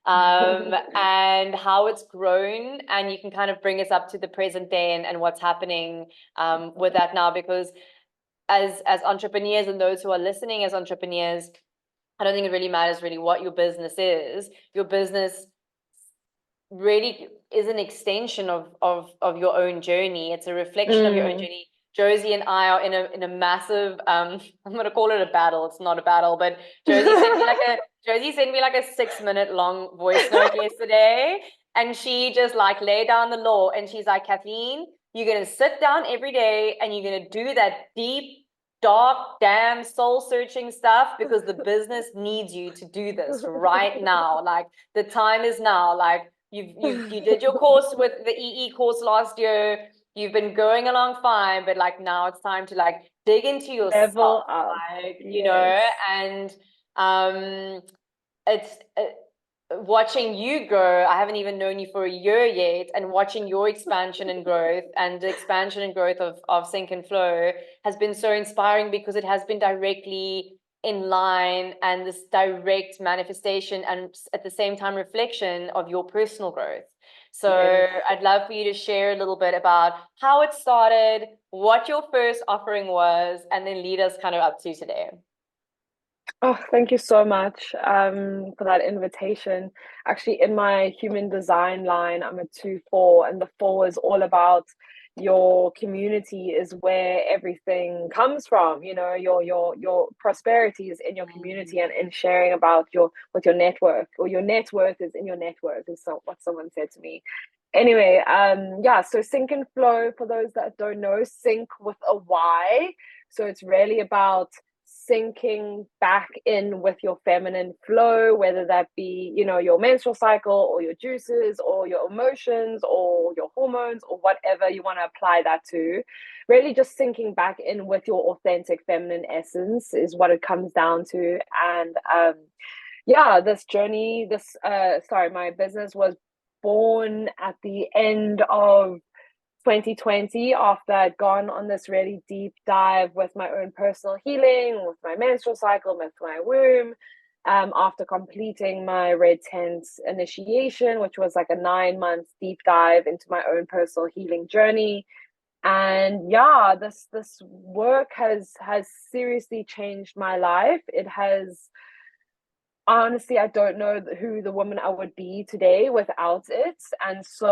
[SPEAKER 2] and how it's grown, and you can kind of bring us up to the present day and what's happening with that now, because as entrepreneurs, and those who are listening as entrepreneurs, I don't think it really matters really what your business is. Your business really is an extension of your own journey. It's a reflection of your own
[SPEAKER 1] Mm.
[SPEAKER 2] journey. Josie and I are in a massive I'm gonna call it a battle. It's not a battle, but Josie sent me like a 6 minute long voice note yesterday, and she just like laid down the law, and she's like, Kathleen, you're gonna sit down every day and you're gonna do that deep, dark, damn soul searching stuff because the business needs you to do this right now. Like the time is now. Like you did your course with the EE course last year. You've been going along fine, but like now it's time to like dig into yourself,
[SPEAKER 1] Level up.
[SPEAKER 2] like,
[SPEAKER 1] Yes.
[SPEAKER 2] and it's watching you grow. I haven't even known you for a year yet, and watching your expansion and growth, and the expansion and growth of Sync and Flow has been so inspiring because it has been directly in line and this direct manifestation and at the same time reflection of your personal growth. So
[SPEAKER 1] Yes.
[SPEAKER 2] I'd love for you to share a little bit about how it started, what your first offering was, and then lead us kind of up to today.
[SPEAKER 1] Oh, thank you so much for that invitation. Actually, in my human design line, I'm a 2-4, and the 4 is all about your community is where everything comes from. You know, your prosperity is in your community and in sharing about your with your network, or your net worth is in your network, is so what someone said to me. Anyway, yeah, so sync and flow, for those that don't know, sync with a Y. So it's really about syncing back in with your feminine flow, whether that be, you know, your menstrual cycle or your juices or your emotions or your hormones or whatever you want to apply that to. Really just syncing back in with your authentic feminine essence is what it comes down to. And yeah, this journey, my business was born at the end of 2020 after I'd gone on this really deep dive with my own personal healing, with my menstrual cycle, with my womb. After completing my red tent initiation, which was like a 9 month deep dive into my own personal healing journey. And yeah, this work has seriously changed my life. It has, honestly, I don't know who the woman I would be today without it. And so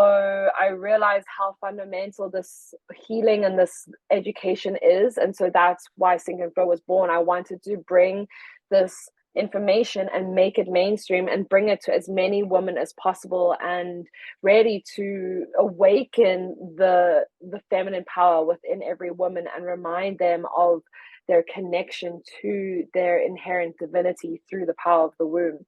[SPEAKER 1] I realized how fundamental this healing and this education is. And so that's why Sync and Flow was born. I wanted to bring this information and make it mainstream and bring it to as many women as possible, and ready to awaken the feminine power within every woman and remind them of their connection to their inherent divinity through the power of the womb.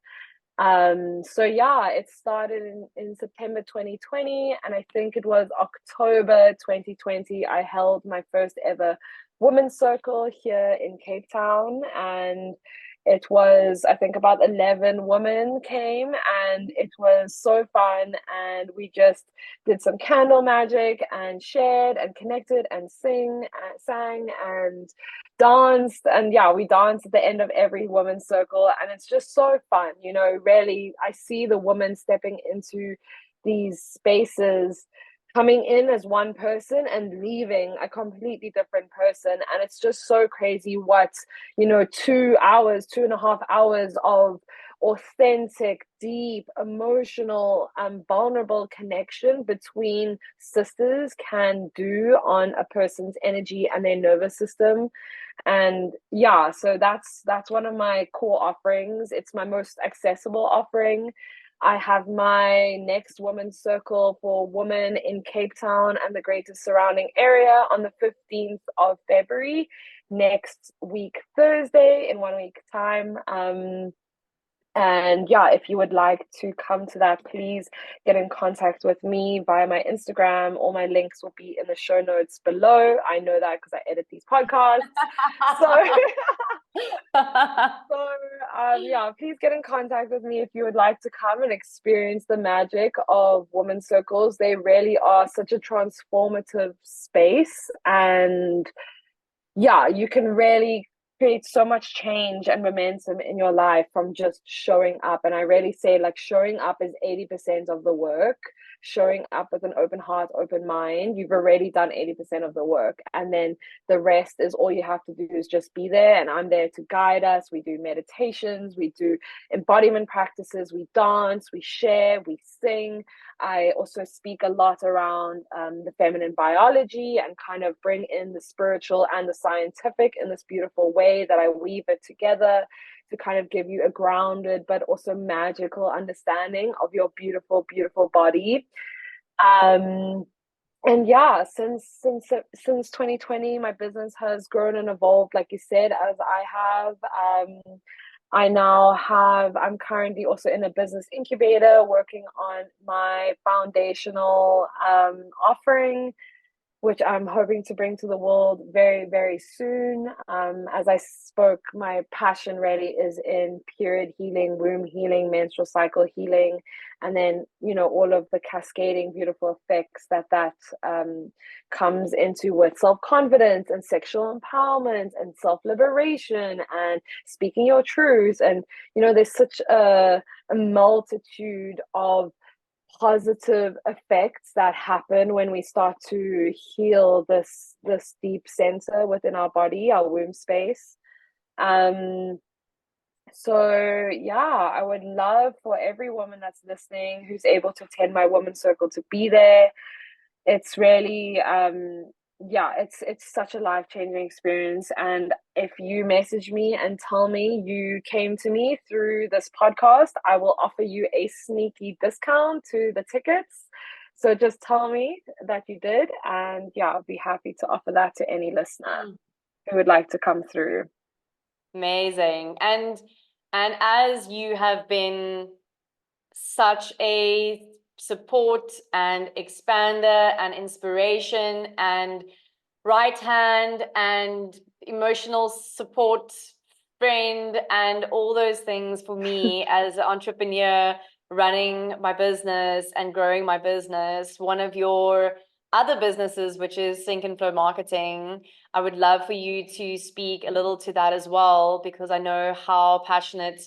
[SPEAKER 1] So yeah, it started in September 2020, and I think it was October 2020 I held my first ever women's circle here in Cape Town. And it was, I think, about 11 women came, and it was so fun. And we just did some candle magic and shared and connected and sang and danced. And yeah, we danced at the end of every women's circle, and it's just so fun. You know, really, I see the women stepping into these spaces, coming in as one person and leaving a completely different person. And it's just so crazy what, you know, 2 hours, 2.5 hours of authentic, deep, emotional, vulnerable connection between sisters can do on a person's energy and their nervous system. And yeah, so that's one of my core offerings. It's my most accessible offering. I have my next women's circle for women in Cape Town and the greater surrounding area on the 15th of February, next week Thursday, in 1 week time. And yeah, if you would like to come to that, please get in contact with me via my Instagram. All my links will be in the show notes below. I know that because I edit these podcasts. So, yeah, please get in contact with me if you would like to come and experience the magic of women's circles. They really are such a transformative space. And yeah, you can really create so much change and momentum in your life from just showing up. And I really say, like, showing up is 80% of the work. Showing up with an open heart, open mind, you've already done 80% of the work. And then the rest is all you have to do is just be there. And I'm there to guide us. We do meditations, we do embodiment practices, we dance, we share, we sing. I also speak a lot around the feminine biology and kind of bring in the spiritual and the scientific in this beautiful way that I weave it together to kind of give you a grounded but also magical understanding of your beautiful, beautiful body. Um, and yeah, since 2020, my business has grown and evolved, like you said, as I have. I'm currently also in a business incubator working on my foundational offering, which I'm hoping to bring to the world very, very soon. As I spoke, my passion really is in period healing, womb healing, menstrual cycle healing, and then, all of the cascading beautiful effects that comes into with self-confidence and sexual empowerment and self-liberation and speaking your truth. And, there's such a multitude of positive effects that happen when we start to heal this deep center within our body, our womb space. So yeah, I would love for every woman that's listening who's able to attend my women's circle to be there. It's really yeah, it's such a life-changing experience. And if you message me and tell me you came to me through this podcast, I will offer you a sneaky discount to the tickets. So just tell me that you did, and yeah, I'll be happy to offer that to any listener who would like to come through.
[SPEAKER 2] Amazing. And as you have been such a support and expander and inspiration and right hand and emotional support friend and all those things for me as an entrepreneur running my business and growing my business, one of your other businesses, which is Sync and Flow Marketing, I would love for you to speak a little to that as well, because I know how passionate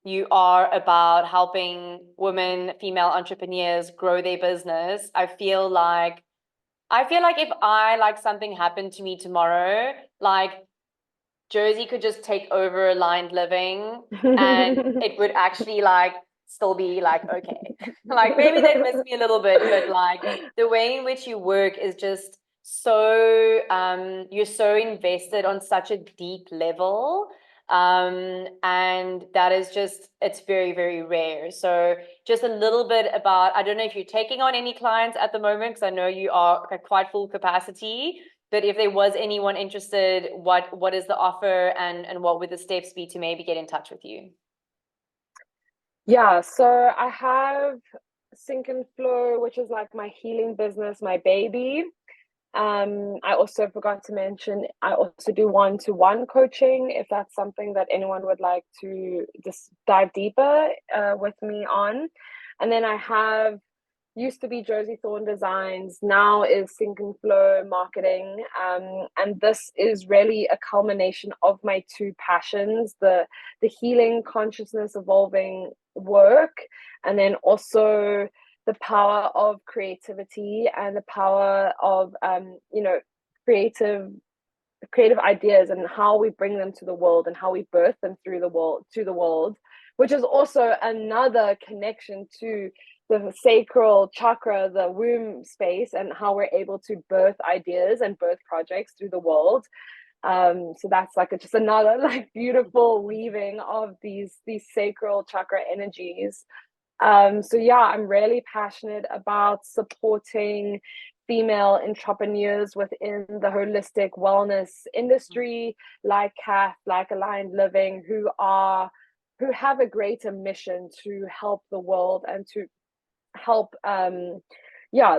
[SPEAKER 2] you are about helping women, female entrepreneurs grow their business. I feel like if like something happened to me tomorrow, like Josie could just take over Aligned Living and it would actually like still be like okay. Like maybe they'd miss me a little bit, but like the way in which you work is just so you're so invested on such a deep level. And that is just, it's very, very rare. So just a little bit about, I don't know if you're taking on any clients at the moment, because I know you are at quite full capacity, but if there was anyone interested, what is the offer, and what would the steps be to maybe get in touch with you?
[SPEAKER 1] Yeah, so I have Sync and Flow, which is like my healing business, my baby. I also forgot to mention, I also do one-to-one coaching if that's something that anyone would like to just dive deeper with me on. And then I have used to be Josie Thorne Designs, now is Sync and Flow Marketing. And this is really a culmination of my two passions, the healing, consciousness, evolving work, and then also the power of creativity and the power of creative ideas and how we bring them to the world and how we birth them through the world to the world, which is also another connection to the sacral chakra, the womb space, and how we're able to birth ideas and birth projects through the world. So that's like just another like beautiful weaving of these sacral chakra energies. So yeah, I'm really passionate about supporting female entrepreneurs within the holistic wellness industry, like Kath, like Aligned Living, who have a greater mission to help the world and to help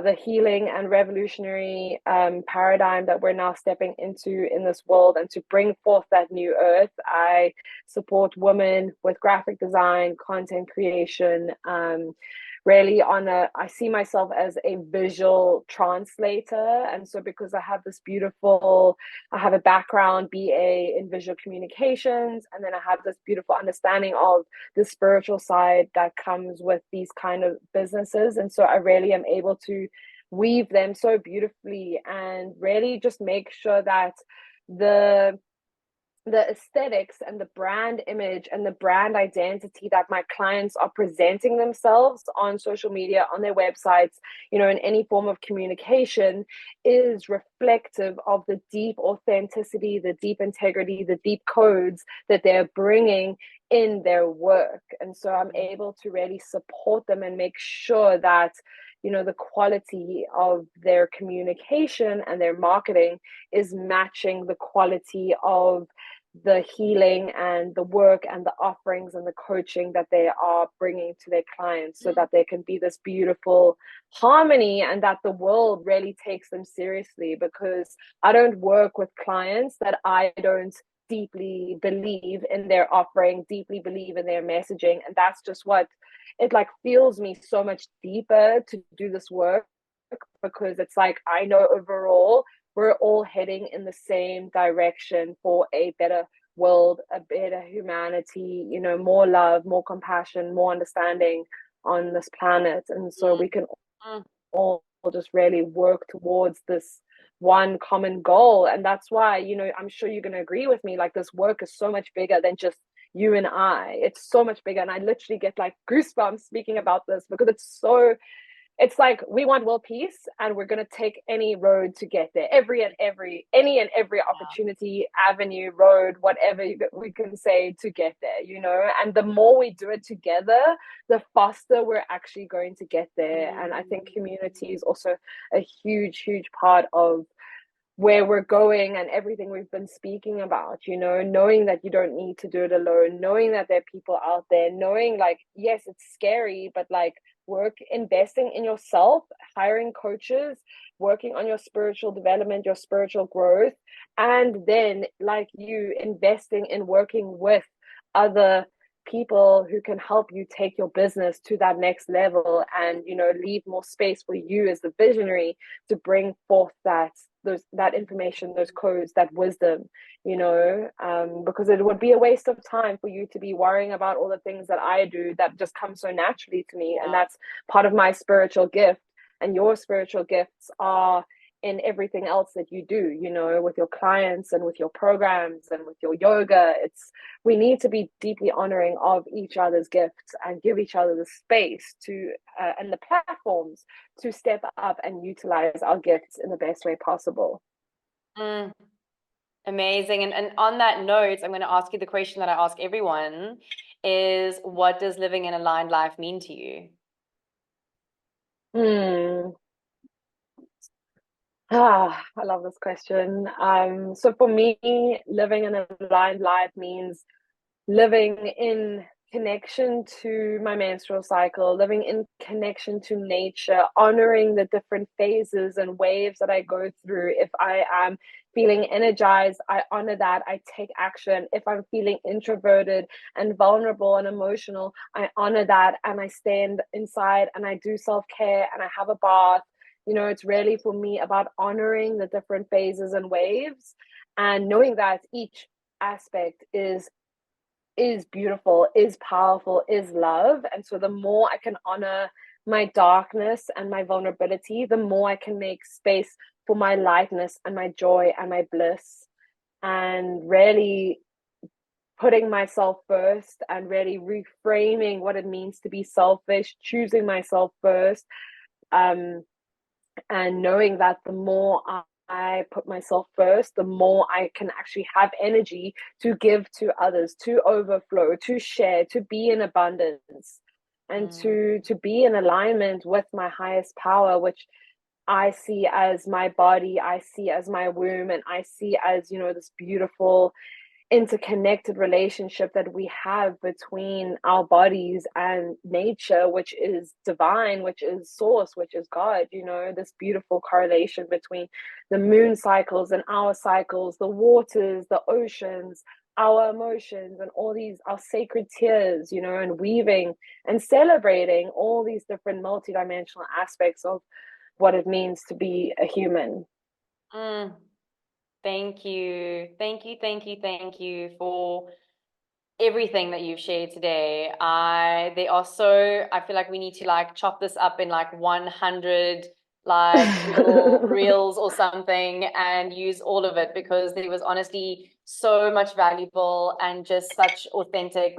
[SPEAKER 1] the healing and revolutionary paradigm that we're now stepping into in this world, and to bring forth that new earth. I support women with graphic design, content creation, really I see myself as a visual translator. And so because I have a background BA in visual communications, and then I have this beautiful understanding of the spiritual side that comes with these kind of businesses. And so I really am able to weave them so beautifully and really just make sure that the the aesthetics and the brand image and the brand identity that my clients are presenting themselves on social media, on their websites, in any form of communication, is reflective of the deep authenticity, the deep integrity, the deep codes that they're bringing in their work. And so I'm able to really support them and make sure that the quality of their communication and their marketing is matching the quality of the healing and the work and the offerings and the coaching that they are bringing to their clients, so that there can be this beautiful harmony and that the world really takes them seriously. Because I don't work with clients that I don't deeply believe in their offering, deeply believe in their messaging. And that's just what it like feels me so much deeper to do this work, because it's like I know overall we're all heading in the same direction for a better world, a better humanity, more love, more compassion, more understanding on this planet. And so we can all just really work towards this one common goal. And that's why, I'm sure you're going to agree with me, like this work is so much bigger than just you and I. It's so much bigger. And I literally get like goosebumps speaking about this, because it's like we want world peace, and we're going to take any road to get there, any and every opportunity, avenue, road, whatever we can say to get there. And the more we do it together, the faster we're actually going to get there. And I think community is also a huge part of where we're going and everything we've been speaking about, knowing that you don't need to do it alone, knowing that there are people out there, knowing like, yes, it's scary, but like investing in yourself, hiring coaches, working on your spiritual development, your spiritual growth, and then like you investing in working with other people who can help you take your business to that next level, and leave more space for you as the visionary to bring forth that information, those codes, that wisdom, because it would be a waste of time for you to be worrying about all the things that I do that just come so naturally to me. And that's part of my spiritual gift, and your spiritual gifts are in everything else that you do, with your clients and with your programs and with your yoga. We need to be deeply honoring of each other's gifts and give each other the space to and the platforms to step up and utilize our gifts in the best way possible.
[SPEAKER 2] Amazing. And on that note, I'm going to ask you the question that I ask everyone is, what does living an aligned life mean to you?
[SPEAKER 1] I love this question. So for me, living an aligned life means living in connection to my menstrual cycle, living in connection to nature, honoring the different phases and waves that I go through. If I am feeling energized, I honor that. I take action. If I'm feeling introverted and vulnerable and emotional, I honor that, and I stand inside and I do self-care and I have a bath. It's really for me about honoring the different phases and waves, and knowing that each aspect is beautiful, is powerful, is love. And so the more I can honor my darkness and my vulnerability, the more I can make space for my lightness and my joy and my bliss, and really putting myself first and really reframing what it means to be selfish, choosing myself first, and knowing that the more I put myself first, the more I can actually have energy to give to others, to overflow, to share, to be in abundance, and to be in alignment with my highest power, which I see as my body, I see as my womb, and I see as, this beautiful interconnected relationship that we have between our bodies and nature, which is divine, which is source, which is God. This beautiful correlation between the moon cycles and our cycles, the waters, the oceans, our emotions and all these our sacred tears, you know, and weaving and celebrating all these different multidimensional aspects of what it means to be a human.
[SPEAKER 2] Mm. Thank you. Thank you, thank you, thank you for everything that you've shared today. I feel like we need to like chop this up in like 100 like little reels or something and use all of it, because there was honestly so much valuable and just such authentic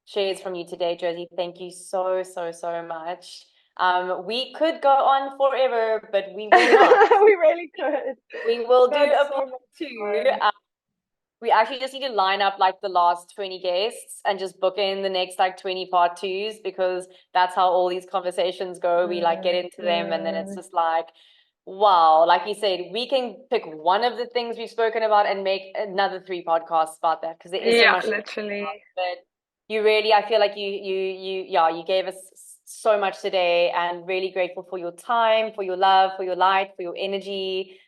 [SPEAKER 2] shares from you today, Josie. Thank you so, so, so much. We could go on forever, but we will not.
[SPEAKER 1] We really could.
[SPEAKER 2] We will do
[SPEAKER 1] That's
[SPEAKER 2] a
[SPEAKER 1] so
[SPEAKER 2] part
[SPEAKER 1] much
[SPEAKER 2] two.
[SPEAKER 1] fun.
[SPEAKER 2] We actually just need to line up like the last 20 guests and just book in the next like 20 part twos, because that's how all these conversations go. We like get into them and then it's just like, wow, like you said, we can pick one of the things we've spoken about and make another 3 podcasts about that, because there is so
[SPEAKER 1] Yeah,
[SPEAKER 2] much.
[SPEAKER 1] literally.
[SPEAKER 2] But you really, I feel like you gave us so much today, and really grateful for your time, for your love, for your light, for your energy.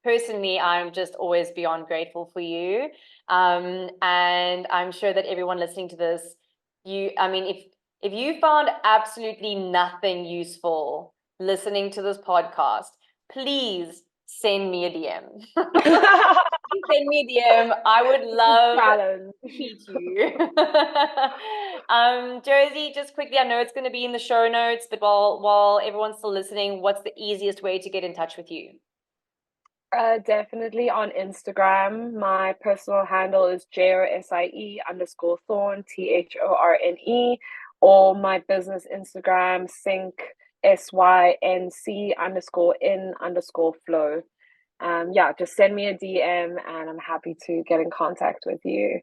[SPEAKER 2] Personally, I'm just always beyond grateful for you. And I'm sure that everyone listening to this, if you found absolutely nothing useful listening to this podcast, please send me a DM. Send me a DM. I would love
[SPEAKER 1] Challenge.
[SPEAKER 2] to meet you. Josie, just quickly, I know it's going to be in the show notes, but while everyone's still listening, what's the easiest way to get in touch with you?
[SPEAKER 1] Definitely on Instagram. My personal handle is JOSIE_Thorne, THORNE, or my business Instagram, SYNC_in_flow. Yeah, just send me a DM and I'm happy to get in contact with you.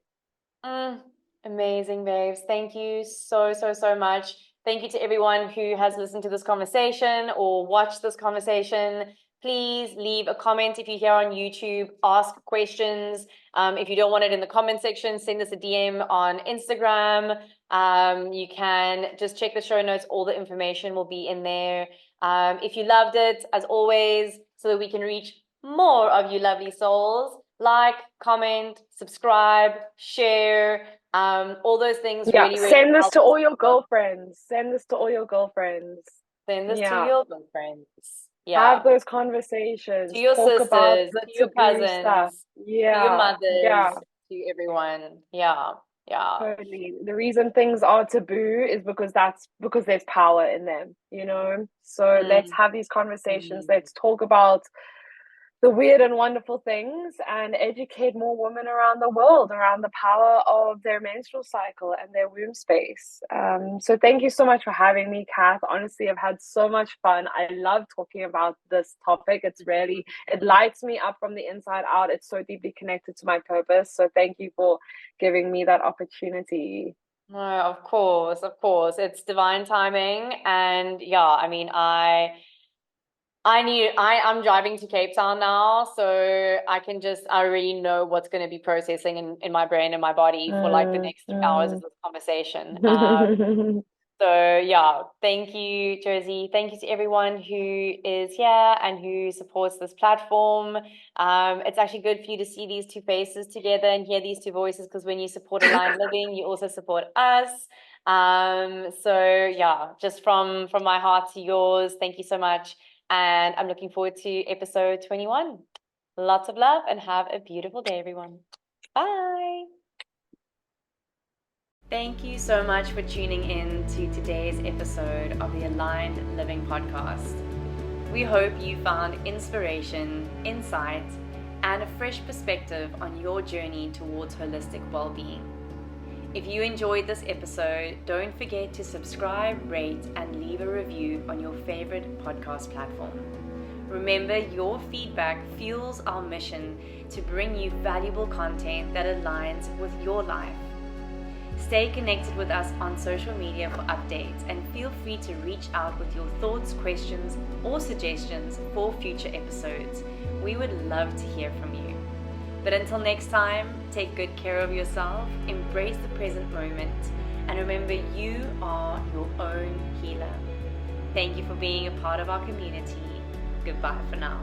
[SPEAKER 2] Amazing, babes. Thank you so, so, so much. Thank you to everyone who has listened to this conversation or watched this conversation. Please leave a comment if you're here on YouTube. Ask questions. If you don't want it in the comment section, send us a DM on Instagram. You can just check the show notes. All the information will be in there. If you loved it, as always, so that we can reach more of you lovely souls, like, comment, subscribe, share, all those things.
[SPEAKER 1] Yeah,
[SPEAKER 2] really, really
[SPEAKER 1] send this
[SPEAKER 2] help
[SPEAKER 1] to
[SPEAKER 2] us.
[SPEAKER 1] all your girlfriends. Send this to all your girlfriends.
[SPEAKER 2] Send this to
[SPEAKER 1] Yeah.
[SPEAKER 2] your girlfriends.
[SPEAKER 1] Have
[SPEAKER 2] Yeah.
[SPEAKER 1] those
[SPEAKER 2] To
[SPEAKER 1] conversations.
[SPEAKER 2] your
[SPEAKER 1] Talk about
[SPEAKER 2] sisters,
[SPEAKER 1] the
[SPEAKER 2] to your
[SPEAKER 1] taboo stuff.
[SPEAKER 2] cousins, to your
[SPEAKER 1] Yeah,
[SPEAKER 2] mothers,
[SPEAKER 1] yeah,
[SPEAKER 2] to everyone. Yeah. Yeah.
[SPEAKER 1] totally. The reason things are taboo is because there's power in them, you know? So let's
[SPEAKER 2] Mm.
[SPEAKER 1] have these conversations.
[SPEAKER 2] Mm.
[SPEAKER 1] Let's talk about the weird and wonderful things and educate more women around the world around the power of their menstrual cycle and their womb space. So thank you so much for having me, Kath. Honestly, I've had so much fun. I love talking about this topic. It lights me up from the inside out. It's so deeply connected to my purpose. So thank you for giving me that opportunity.
[SPEAKER 2] No, of course, of course. It's divine timing. And yeah, I'm driving to Cape Town now, so I already know what's going to be processing in my brain and my body for like the next 3 hours of this conversation. So yeah, thank you, Josie. Thank you to everyone who is here and who supports this platform. It's actually good for you to see these 2 faces together and hear these 2 voices, because when you support Aligned Living, you also support us. So yeah, just from my heart to yours, thank you so much. And I'm looking forward to episode 21. Lots of love and have a beautiful day, everyone. Bye. Thank you so much for tuning in to today's episode of the Aligned Living podcast. We hope you found inspiration, insight, and a fresh perspective on your journey towards holistic well-being. If you enjoyed this episode, don't forget to subscribe, rate, and leave a review on your favorite podcast platform. Remember, your feedback fuels our mission to bring you valuable content that aligns with your life. Stay connected with us on social media for updates, and feel free to reach out with your thoughts, questions, or suggestions for future episodes. We would love to hear from you. But until next time, take good care of yourself, embrace the present moment, and remember, you are your own healer. Thank you for being a part of our community. Goodbye for now.